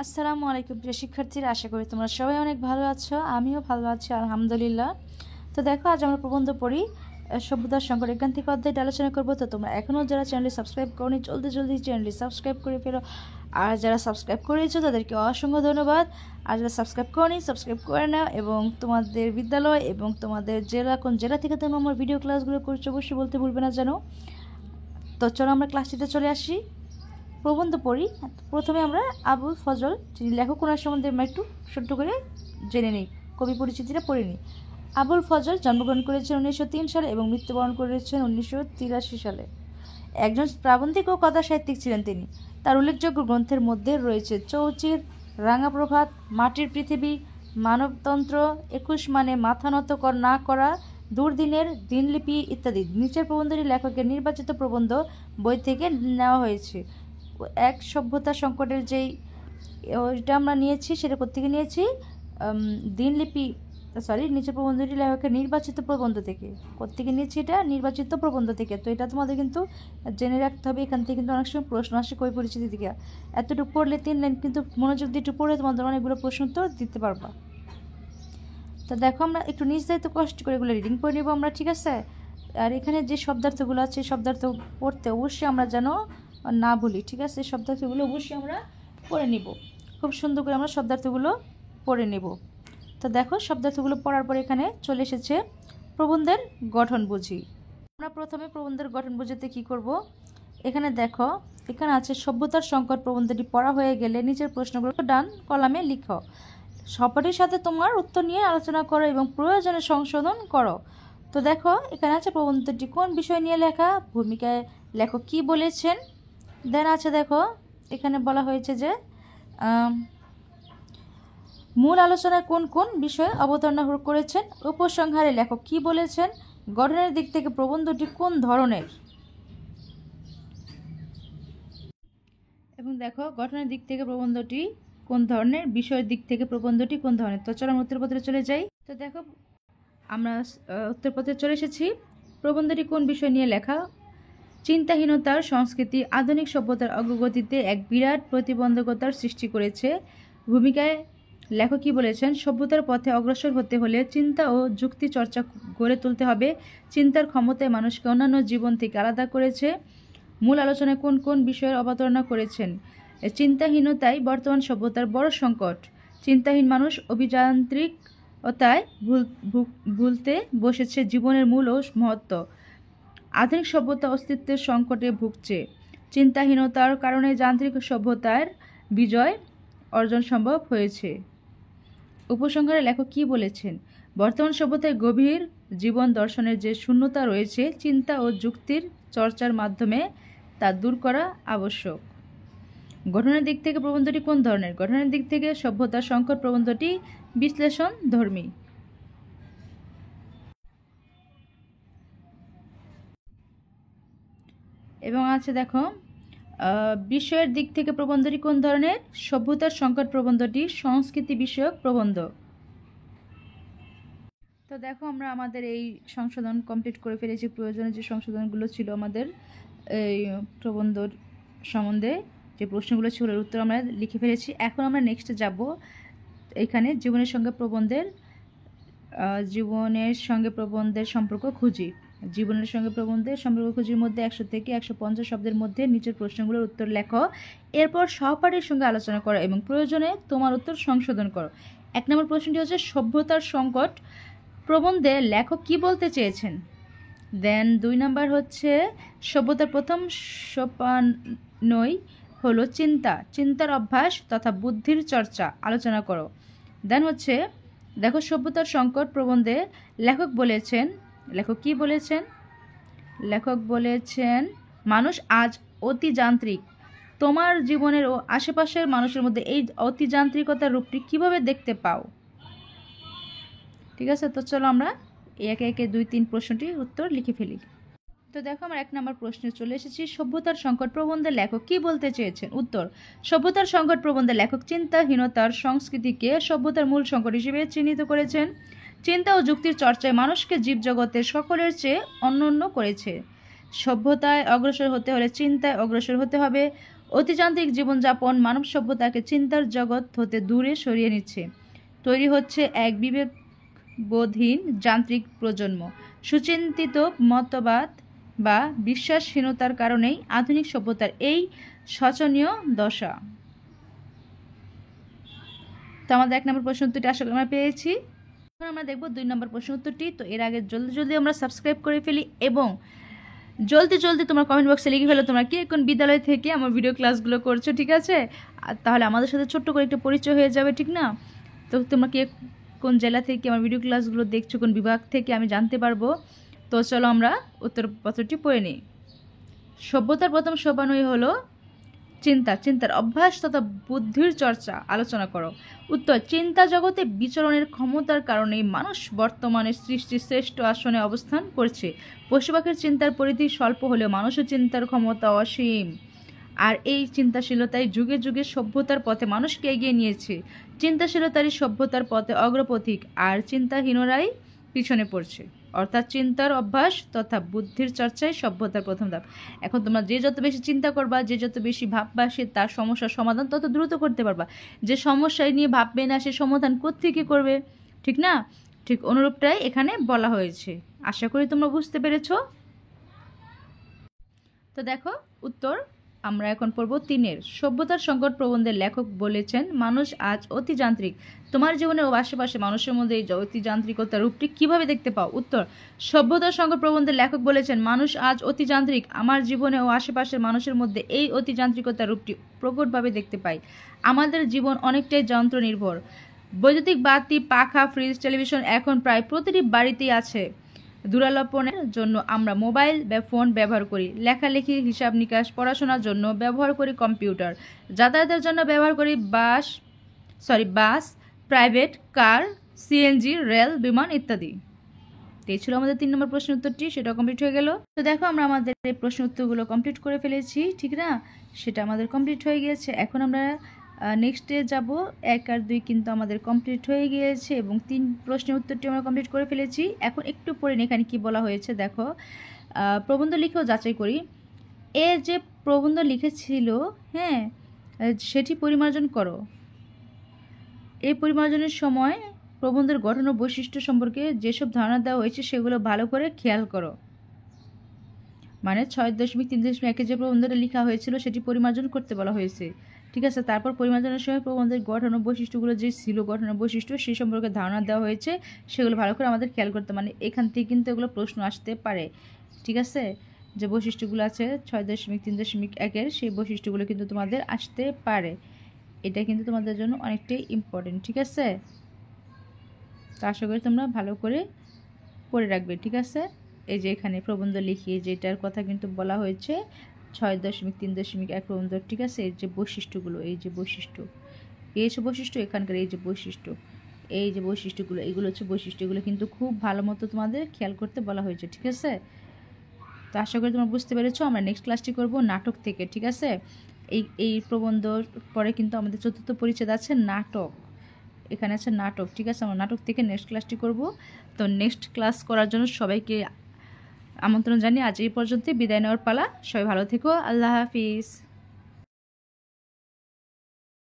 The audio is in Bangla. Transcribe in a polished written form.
আসসালামু আলাইকুম প্রিয় শিক্ষার্থীরা, আশা করি তোমরা সবাই অনেক ভালো আছো। আমিও ভালো আছি আলহামদুলিল্লাহ। তো দেখো, আজ আমরা প্রবন্ধ পড়ি সভ্যতার সংকট এখান থেকে অধ্যায়টা আলোচনা করবো। তো তোমরা এখনও যারা চ্যানেলটি সাবস্ক্রাইব করনি, জলদি জলদি চ্যানেলটি সাবস্ক্রাইব করে ফেলো। আর যারা সাবস্ক্রাইব করেছো তাদেরকে অসংখ্য ধন্যবাদ। আর যারা সাবস্ক্রাইব করনি, সাবস্ক্রাইব করে নাও। এবং তোমাদের বিদ্যালয় এবং তোমাদের জেলা, কোন জেলা থেকে তোমরা আমার ভিডিও ক্লাসগুলো করছো অবশ্যই বলতে ভুলবে না যেন। তো চলো আমরা ক্লাসটিতে চলে আসি, প্রবন্ধ পড়ি। প্রথমে আমরা আবুল ফজল, যিনি লেখক, ওনার সম্বন্ধে আমরা একটু ছোট্ট করে জেনে নিই, কবি পরিচিতিটা পড়ে নিই। আবুল ফজল জন্মগ্রহণ করেছেন 1903 সালে এবং মৃত্যুবরণ করেছেন 1983 সালে। একজন প্রাবন্ধিক ও কথা সাহিত্যিক ছিলেন তিনি। তার উল্লেখযোগ্য গ্রন্থের মধ্যে রয়েছে চৌচির, রাঙা প্রভাত, মাটির পৃথিবী, মানবতন্ত্র, 21 মানে মাথা নত না করা, দুর্দিনের, দিনলিপি ইত্যাদি। নিচের প্রবন্ধটি লেখকের নির্বাচিত প্রবন্ধ বই থেকে নেওয়া হয়েছে। এক সভ্যতা সংকটের যেই ওইটা আমরা নিয়েছি, সেটা কোত্থেকে নিয়েছি? দিনলিপি, নিচের প্রবন্ধটি লেখকের নির্বাচিত প্রবন্ধ থেকে। কোত্থেকে নিয়েছি? এটা নির্বাচিত প্রবন্ধ থেকে। তো এটা তোমাদের কিন্তু জেনে রাখতে হবে। এখান থেকে কিন্তু অনেক সময় প্রশ্ন আসে কবি পরিচিতি থেকে। এতটুকু পড়লে 3 লাইন, কিন্তু মনোযোগ দিয়ে একটু পড়লে তোমাদের অনেকগুলো প্রশ্ন তো দিতে পারবা। তো দেখো, আমরা একটু নিজ দায়িত্ব কষ্ট করে এগুলো রিডিং করে নেবো আমরা, ঠিক আছে? আর এখানে যে শব্দার্থগুলো আছে, শব্দার্থ পড়তে অবশ্যই আমরা যেন না ভুলি, ঠিক আছে? শব্দার্থগুলো অবশ্যই আমরা পড়ে নিব, খুব সুন্দর করে আমরা শব্দার্থগুলো পড়ে নেব। তো দেখো, শব্দার্থগুলো পড়ার পর এখানে চলে এসেছে প্রবন্ধের গঠন বুঝি। আমরা প্রথমে প্রবন্ধের গঠন বুঝতে কি করব? এখানে দেখো, এখানে আছে সভ্যতার সংকট। প্রবন্ধটি পড়া হয়ে গেলে নিচের প্রশ্নগুলো ডান কলামে লিখো। সবটির সাথে তোমার উত্তর নিয়ে আলোচনা করো এবং প্রয়োজনে সংশোধন করো। তো দেখো, এখানে আছে প্রবন্ধটি কোন বিষয় নিয়ে লেখা, ভূমিকায় লেখক কি বলেছেন। দেন আছে দেখো, এখানে বলা হয়েছে যে মূল আলোচনায় কোন কোন বিষয়ে অবতারণা করেছেন, উপসংহারে লেখক কি বলেছেন, গঠনের দিক থেকে প্রবন্ধটি কোন ধরনের। এবং দেখো, গঠনের দিক থেকে প্রবন্ধটি কোন ধরনের, বিষয়ের দিক থেকে প্রবন্ধটি কোন ধরনের। তো চলো আমরা উত্তরপত্রে চলে যাই। তো দেখো, আমরা উত্তরপত্রে চলে এসেছি। প্রবন্ধটি কোন বিষয় নিয়ে লেখা? চিন্তাহীনতার সংস্কৃতি আধুনিক সভ্যতার অগ্রগতিতে এক বিরাট প্রতিবন্ধকতার সৃষ্টি করেছে। ভূমিকায় লেখক কি বলেছেন? সভ্যতার পথে অগ্রসর হতে হলে চিন্তা ও যুক্তি চর্চা গড়ে তুলতে হবে। চিন্তার ক্ষমতায় মানুষকে অন্যান্য জীবন থেকে আলাদা করেছে। মূল আলোচনায় কোন কোন বিষয়ের অবতারণা করেছেন? চিন্তাহীনতাই বর্তমান সভ্যতার বড় সংকট। চিন্তাহীন মানুষ অভিযান্ত্রিকতায় ভুলতে বসেছে জীবনের মূল ও মহত্ব। আধুনিক সভ্যতা অস্তিত্বের সংকটে ভুগছে। চিন্তাহীনতার কারণে যান্ত্রিক সভ্যতার বিজয় অর্জন সম্ভব হয়েছে। উপসংহারে লেখক কি বলেছেন? বর্তমান সভ্যতায় গভীর জীবন দর্শনের যে শূন্যতা রয়েছে, চিন্তা ও যুক্তির চর্চার মাধ্যমে তা দূর করা আবশ্যক। গঠনের দিক থেকে প্রবন্ধটি কোন ধরনের? গঠনের দিক থেকে সভ্যতার সংকট প্রবন্ধটি বিশ্লেষণ ধর্মী। এবং আছে দেখো, বিষয়ের দিক থেকে প্রবন্ধটি কোন ধরনের? সভ্যতার সংকট প্রবন্ধটি সংস্কৃতি বিষয়ক প্রবন্ধ। তো দেখো, আমরা আমাদের এই সংশোধন কমপ্লিট করে ফেলেছি। প্রয়োজনীয় যে সংশোধনগুলো ছিল আমাদের এই প্রবন্ধর সম্বন্ধে, যে প্রশ্নগুলো ছিল এর উত্তর আমরা লিখে ফেলেছি। এখন আমরা নেক্সটে যাব, এখানে জীবনের সঙ্গে প্রবন্ধের সম্পর্ক খুঁজি। জীবনের সঙ্গে প্রবন্ধের সম্পর্ক খুঁজির মধ্যে 100 থেকে 150 শব্দের মধ্যে নিচের প্রশ্নগুলোর উত্তর লেখো। এরপর সহপাঠীর সঙ্গে আলোচনা করো এবং প্রয়োজনে তোমার উত্তর সংশোধন করো। 1 নম্বর প্রশ্নটি হচ্ছে সভ্যতার সংকট প্রবন্ধে লেখক কি বলতে চেয়েছেন। দেন 2 নম্বর হচ্ছে সভ্যতার প্রথম সোপানই হলো চিন্তার অভ্যাস তথা বুদ্ধির চর্চা, আলোচনা করো। দেন হচ্ছে দেখো, সভ্যতার সংকট প্রবন্ধে লেখক কি বলেছেন? লেখক বলেছেন, মানুষ আজ অতি যান্ত্রিক। তোমার জীবনের ও আশেপাশের মানুষের মধ্যে এই অতি যান্ত্রিকতার রূপটি কিভাবে দেখতে পাও? ঠিক আছে, তো চলো আমরা একে একে 2-3 প্রশ্নটির উত্তর লিখে ফেলি। তো দেখো, আমরা 1 নম্বর প্রশ্নে চলে এসেছি। সভ্যতার সংকট প্রবন্ধে লেখক কি বলতে চেয়েছেন? উত্তর, সভ্যতার সংকট প্রবন্ধে লেখক চিন্তাহীনতার সংস্কৃতিকে সভ্যতার মূল সংকট হিসেবে চিহ্নিত করেছেন। চিন্তা ও যুক্তির চর্চায় মানুষকে জীবজগতের সকলের চেয়ে অনন্য করেছে। সভ্যতায় অগ্রসর হতে হলে চিন্তায় অগ্রসর হতে হবে। অতিযান্ত্রিক জীবনযাপন মানব সভ্যতাকে চিন্তার জগৎ হতে দূরে সরিয়ে নিচ্ছে। তৈরি হচ্ছে এক বিবেকবোধহীন যান্ত্রিক প্রজন্ম। সুচিন্তিত মতবাদ বা বিশ্বাসহীনতার কারণেই আধুনিক সভ্যতার এই শোচনীয় দশা। তো আমাদের 1 নম্বর প্রশ্ন উত্তরটি আশা করি আমরা পেয়েছি। এখন আমরা দেখব 2 নম্বর প্রশ্ন উত্তরটি। তো এর আগে জলদি আমরা সাবস্ক্রাইব করে ফেলি এবং জলদি তোমরা কমেন্ট বক্সে লিখে ফেলো তোমরা কে কোন বিদ্যালয় থেকে আমার ভিডিও ক্লাসগুলো করছো, ঠিক আছে? আর তাহলে আমাদের সাথে ছোট্ট করে একটা পরিচয় হয়ে যাবে, ঠিক না? তো তোমরা কে কোন জেলা থেকে আমার ভিডিও ক্লাসগুলো দেখছো, কোন বিভাগ থেকে আমি জানতে পারবো। তো চলো আমরা উত্তরপত্রটি পড়ে নিই। সভ্যতার প্রথম সোপানই হলো চিন্তার অভ্যাস তথা বুদ্ধির চর্চা আলোচনা করো। উত্তর, চিন্তা জগতে বিচরণের ক্ষমতার কারণেই মানুষ বর্তমানে সৃষ্টির শ্রেষ্ঠ আসনে অবস্থান করছে। পশু পাখির চিন্তার পরিধি স্বল্প হলেও মানুষের চিন্তার ক্ষমতা অসীম। আর এই চিন্তাশীলতাই যুগে যুগে সভ্যতার পথে মানুষকে এগিয়ে নিয়েছে। চিন্তাশীলতারই সভ্যতার পথে অগ্রপথিক, আর চিন্তাহীনরাই পিছনে পড়ছে। অর্থাৎ চিন্তার অভ্যাস তথা বুদ্ধির চর্চাই সভ্যতার প্রথম ধাপ। এখন তোমরা যে যত বেশি চিন্তা করবা, যে যত বেশি ভাববা, সে তার সমস্যার সমাধান তত দ্রুত করতে পারবা। যে সমস্যায় নিয়ে ভাববে না, সে সমাধান কোত্থেকে করবে, ঠিক না? ঠিক অনুরূপটাই এখানে বলা হয়েছে। আশা করি তোমরা বুঝতে পেরেছো। তো দেখো উত্তর আমরা এখন পড়ব 3-এর। সভ্যতার সংকট প্রবন্ধের লেখক বলেছেন মানুষ আজ অতি যান্ত্রিক। তোমার জীবনে ও আশেপাশে মানুষের মধ্যে এই অতি যান্ত্রিকতার রূপটি কিভাবে দেখতে পাও? উত্তর, সভ্যতার সংকট প্রবন্ধের লেখক বলেছেন মানুষ আজ অতি যান্ত্রিক। আমার জীবনে ও আশেপাশের মানুষের মধ্যে এই অতি যান্ত্রিকতার রূপটি প্রকটভাবে দেখতে পাই। আমাদের জীবন অনেকটাই যন্ত্র নির্ভর। বৈদ্যুতিক বাতি, পাখা, ফ্রিজ, টেলিভিশন এখন প্রায় প্রতিটি বাড়িতেই আছে। দূরালোপনের জন্য আমরা মোবাইল বা ফোন ব্যবহার করি। লেখালেখি, হিসাব নিকাশ, পড়াশোনার জন্য ব্যবহার করি কম্পিউটার। যাতায়াতের জন্য ব্যবহার করি বাস, প্রাইভেট কার, সিএনজি, রেল, বিমান ইত্যাদি। এই ছিল আমাদের 3 নম্বর প্রশ্ন উত্তরটি, সেটা কমপ্লিট হয়ে গেল। তো দেখো আমরা আমাদের এই প্রশ্ন উত্তরগুলো কমপ্লিট করে ফেলেছি, ঠিক না? সেটা আমাদের কমপ্লিট হয়ে গিয়েছে। এখন আমরা নেক্সটে যাব। 1 আর 2 কিন্তু আমাদের কমপ্লিট হয়ে গিয়েছে এবং 3 প্রশ্নের উত্তরটি আমরা কমপ্লিট করে ফেলেছি। এখন একটু পড়ে নিই এখানে কী বলা হয়েছে। দেখো, প্রবন্ধ লিখেও যাচাই করি। এ যে প্রবন্ধ লিখেছিল, হ্যাঁ, সেটি পরিমার্জন করো। এই পরিমার্জনের সময় প্রবন্ধের গঠন ও বৈশিষ্ট্য সম্পর্কে যেসব ধারণা দেওয়া হয়েছে সেগুলো ভালো করে খেয়াল করো। মানে 6.3.1 যে প্রবন্ধটা লেখা হয়েছিল সেটি পরিমার্জন করতে বলা হয়েছে, ঠিক আছে? তারপর পরিমার্জনের সময় প্রবন্ধের গঠন ও বৈশিষ্ট্যগুলো যে ছিল, গঠন ও বৈশিষ্ট্য সেই সম্পর্কে ধারণা দেওয়া হয়েছে, সেগুলো ভালো করে আমাদের খেয়াল করতে, মানে এখান থেকে কিন্তু এগুলো প্রশ্ন আসতে পারে, ঠিক আছে? যে বৈশিষ্ট্যগুলো আছে 6.3.1 সেই বৈশিষ্ট্যগুলো কিন্তু তোমাদের আসতে পারে। এটা কিন্তু তোমাদের জন্য অনেকটাই ইম্পর্টেন্ট, ঠিক আছে? তো আশা করি তোমরা ভালো করে পড়ে রাখবে, ঠিক আছে? এই যে এখানে প্রবন্ধ লিখিয়ে যেটার কথা কিন্তু বলা হয়েছে 6.3.1 প্রবন্ধ, ঠিক আছে? এই যে বৈশিষ্ট্যগুলো, এই যে বৈশিষ্ট্য, এখানকার এই যে বৈশিষ্ট্য, এই যে বৈশিষ্ট্যগুলো, এইগুলো হচ্ছে বৈশিষ্ট্যগুলো কিন্তু খুব ভালো মতো তোমাদের খেয়াল করতে বলা হয়েছে, ঠিক আছে? তো আশা করি তোমরা বুঝতে পেরেছো। আমরা নেক্সট ক্লাসটি করব নাটক থেকে, ঠিক আছে? এই প্রবন্ধ পরে কিন্তু আমাদের 4র্থ পরিচ্ছেদ আছে নাটক, এখানে আছে নাটক, ঠিক আছে? আমরা নাটক থেকে নেক্সট ক্লাসটি করব। তো নেক্সট ক্লাস করার জন্য সবাইকে আমন্ত্রণ জানিয়ে আজ এই পর্যন্ত বিদায় নেওয়ার পালা। সবাই ভালো থেকো, আল্লাহ হাফিজ।